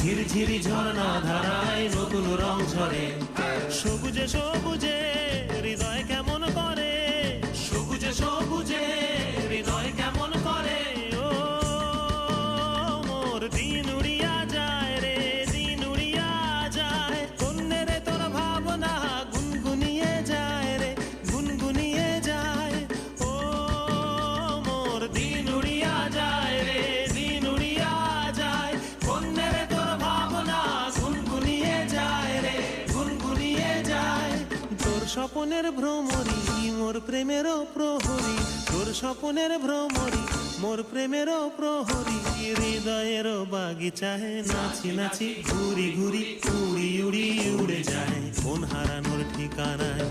ঝিরঝিরি ঝর্ণা ধারায় নতুন রং ঝরে। সবুজে সবুজে হৃদয় কেমন করে, সবুজে সবুজে হৃদয় কেমন করে। ও মোর দিন উড়িয়া যায় রে, দিন উড়িয়া যায়। কন্যে রে তোর ভাবনা গুনগুনিয়ে যায় রে, গুনগুনিয়ে যায়। ও মোর দিন উড়িয়া যায় রে, দিন উড়িয়া যায়। কন্যে রে তোর ভাবনা গুনগুনিয়ে যায় রে, গুনগুনিয়ে যায়। তোর স্বপনের ভ্রমরি মোর প্রেমেরও প্রহরী, তোর স্বপনের ভ্রমরি মোর প্রেমেরও প্রহরী। হৃদয়েরও বাগিচায় নাচি নাচি ঘুরি ঘুরি উড়ি উড়ি উড়ে যায়। কোন হারানোর ঠিকানায়